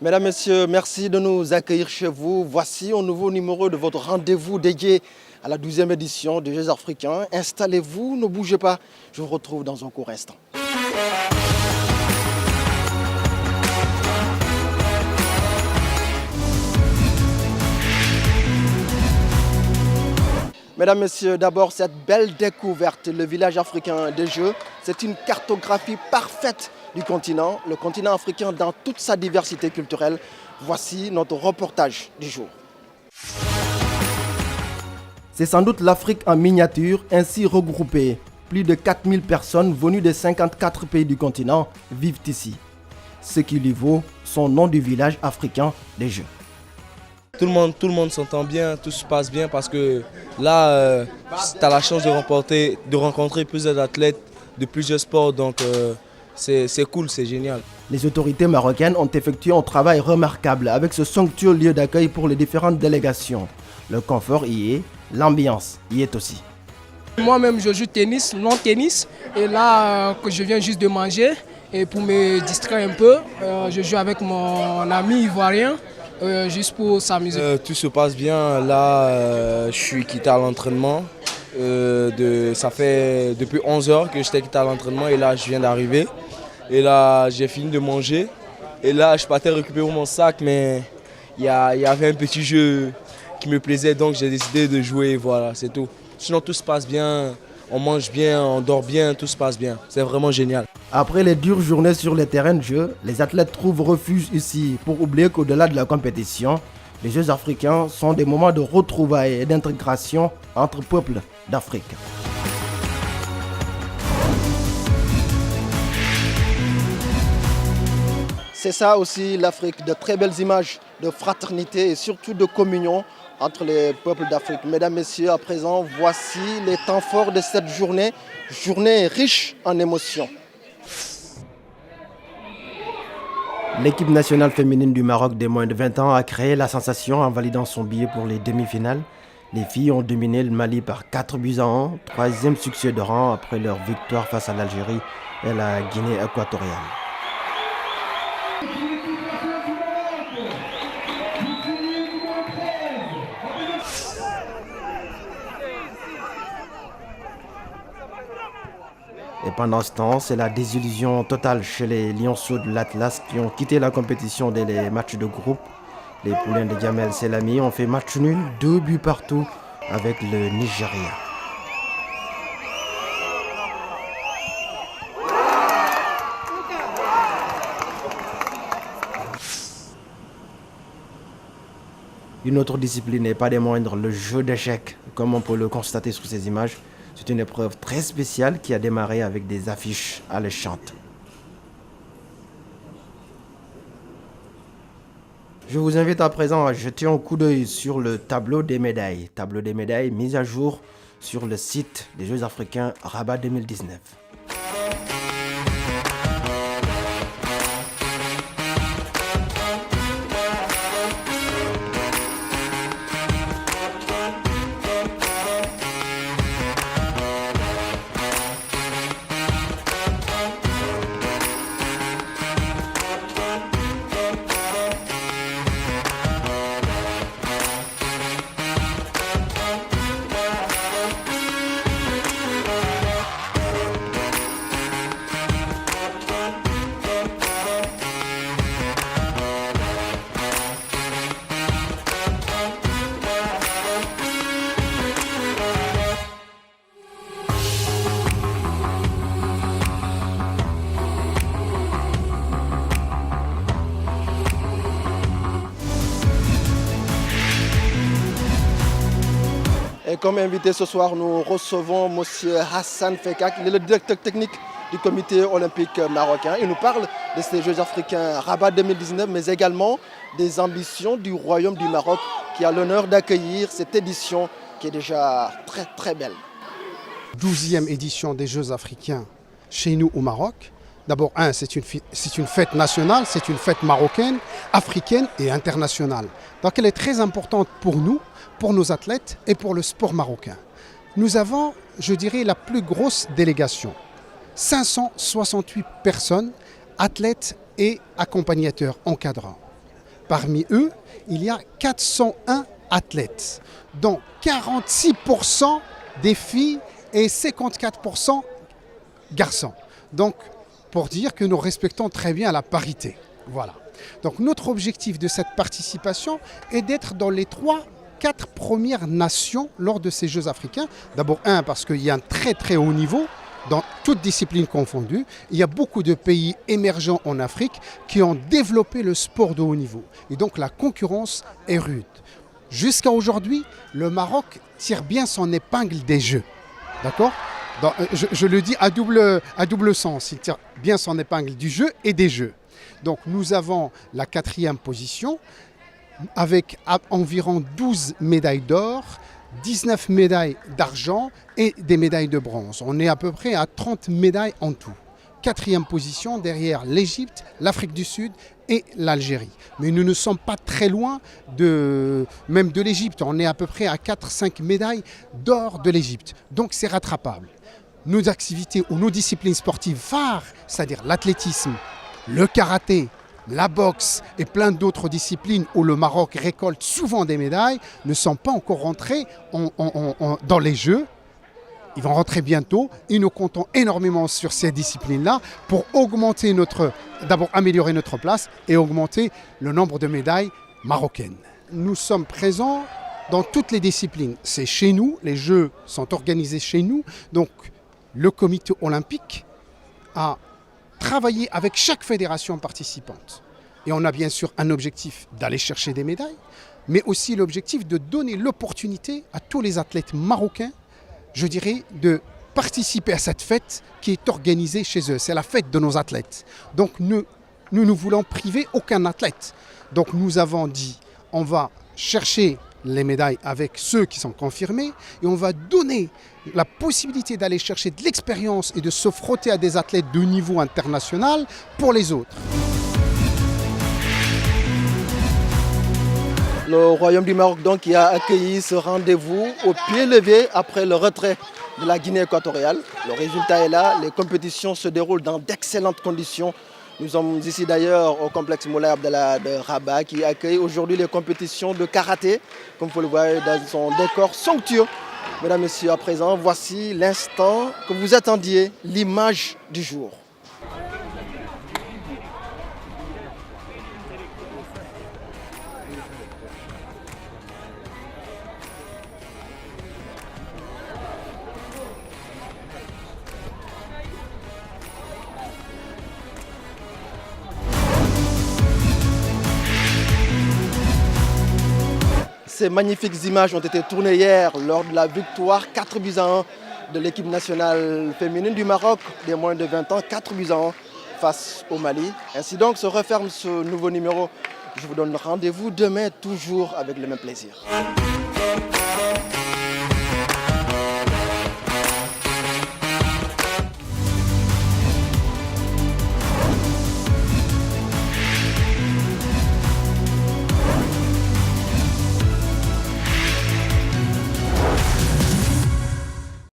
Mesdames, Messieurs, merci de nous accueillir chez vous. Voici un nouveau numéro de votre rendez-vous dédié à la 12e édition des Jeux africains. Installez-vous, ne bougez pas, je vous retrouve dans un court instant. Mesdames, Messieurs, d'abord cette belle découverte, le village africain des Jeux. C'est une cartographie parfaite du continent, le continent africain dans toute sa diversité culturelle. Voici notre reportage du jour. C'est sans doute l'Afrique en miniature, ainsi regroupée. Plus de 4000 personnes venues de 54 pays du continent vivent ici. Ce qui lui vaut son nom du village africain des Jeux. Tout le monde s'entend bien, tout se passe bien parce que là, tu as la chance de rencontrer plusieurs athlètes de plusieurs sports, donc c'est cool, c'est génial. Les autorités marocaines ont effectué un travail remarquable avec ce somptueux lieu d'accueil pour les différentes délégations. Le confort y est, l'ambiance y est aussi. Moi-même, je joue tennis, non tennis, et là, que je viens juste de manger, et pour me distraire un peu, je joue avec mon ami ivoirien. Juste pour s'amuser. Tout se passe bien. Là, je suis quitté à l'entraînement. Ça fait depuis 11 heures que j'étais quitté à l'entraînement et là, je viens d'arriver. Et là, j'ai fini de manger. Et là, je partais récupérer mon sac, mais il y avait un petit jeu qui me plaisait, donc j'ai décidé de jouer. Voilà, c'est tout. Sinon, tout se passe bien. On mange bien, on dort bien, tout se passe bien. C'est vraiment génial. Après les dures journées sur les terrains de jeu, les athlètes trouvent refuge ici pour oublier qu'au-delà de la compétition, les Jeux africains sont des moments de retrouvailles et d'intégration entre peuples d'Afrique. C'est ça aussi l'Afrique, de très belles images de fraternité et surtout de communion entre les peuples d'Afrique. Mesdames, Messieurs, à présent, voici les temps forts de cette journée riche en émotions. L'équipe nationale féminine du Maroc des moins de 20 ans a créé la sensation en validant son billet pour les demi-finales. Les filles ont dominé le Mali par 4-1, troisième succès de rang après leur victoire face à l'Algérie et la Guinée équatoriale. Et pendant ce temps, c'est la désillusion totale chez les Lionceaux de l'Atlas qui ont quitté la compétition dès les matchs de groupe. Les poulains de Djamel Selami ont fait match nul, 2 buts partout avec le Nigeria. Une autre discipline n'est pas des moindres, le jeu d'échecs, comme on peut le constater sur ces images. C'est une épreuve très spéciale qui a démarré avec des affiches alléchantes. Je vous invite à présent à jeter un coup d'œil sur le tableau des médailles. Tableau des médailles mis à jour sur le site des Jeux africains Rabat 2019. Et comme invité ce soir, nous recevons M. Hassan Fekak, il est le directeur technique du comité olympique marocain. Il nous parle de ces Jeux africains Rabat 2019, mais également des ambitions du Royaume du Maroc qui a l'honneur d'accueillir cette édition qui est déjà très très belle. 12e édition des Jeux africains chez nous au Maroc. D'abord, c'est une fête nationale, c'est une fête marocaine, africaine et internationale. Donc elle est très importante pour nous, pour nos athlètes et pour le sport marocain. Nous avons, je dirais, la plus grosse délégation. 568 personnes, athlètes et accompagnateurs encadrants. Parmi eux, il y a 401 athlètes, dont 46% des filles et 54% garçons. Donc, pour dire que nous respectons très bien la parité. Voilà. Donc, notre objectif de cette participation est d'être dans les 4 premières nations lors de ces Jeux africains. D'abord, parce qu'il y a un très très haut niveau dans toutes disciplines confondues. Il y a beaucoup de pays émergents en Afrique qui ont développé le sport de haut niveau. Et donc la concurrence est rude. Jusqu'à aujourd'hui, le Maroc tire bien son épingle des Jeux. D'accord ? Je le dis à double sens. Il tire bien son épingle du jeu et des Jeux. Donc nous avons la 4e position avec environ 12 médailles d'or, 19 médailles d'argent et des médailles de bronze. On est à peu près à 30 médailles en tout. 4e position derrière l'Égypte, l'Afrique du Sud et l'Algérie. Mais nous ne sommes pas très loin même de l'Égypte. On est à peu près à 4-5 médailles d'or de l'Égypte. Donc c'est rattrapable. Nos activités ou nos disciplines sportives phares, c'est-à-dire l'athlétisme, le karaté, la boxe et plein d'autres disciplines où le Maroc récolte souvent des médailles, ne sont pas encore rentrés dans les Jeux. Ils vont rentrer bientôt et nous comptons énormément sur ces disciplines-là pour d'abord améliorer notre place et augmenter le nombre de médailles marocaines. Nous sommes présents dans toutes les disciplines. C'est chez nous, les Jeux sont organisés chez nous. Donc le comité olympique a travailler avec chaque fédération participante. Et on a bien sûr un objectif d'aller chercher des médailles, mais aussi l'objectif de donner l'opportunité à tous les athlètes marocains, je dirais, de participer à cette fête qui est organisée chez eux. C'est la fête de nos athlètes. Donc nous ne voulons priver aucun athlète. Donc nous avons dit, on va chercher les médailles avec ceux qui sont confirmés et on va donner la possibilité d'aller chercher de l'expérience et de se frotter à des athlètes de niveau international pour les autres. Le Royaume du Maroc donc qui a accueilli ce rendez-vous au pied levé après le retrait de la Guinée équatoriale. Le résultat est là, les compétitions se déroulent dans d'excellentes conditions. Nous sommes ici d'ailleurs au complexe Moulay Abdallah de Rabat qui accueille aujourd'hui les compétitions de karaté, comme vous le voyez dans son décor somptueux. Mesdames, Messieurs, à présent, voici l'instant que vous attendiez, l'image du jour. Ces magnifiques images ont été tournées hier lors de la victoire 4-1 de l'équipe nationale féminine du Maroc des moins de 20 ans, 4-1 face au Mali. Ainsi donc se referme ce nouveau numéro. Je vous donne rendez-vous demain toujours avec le même plaisir.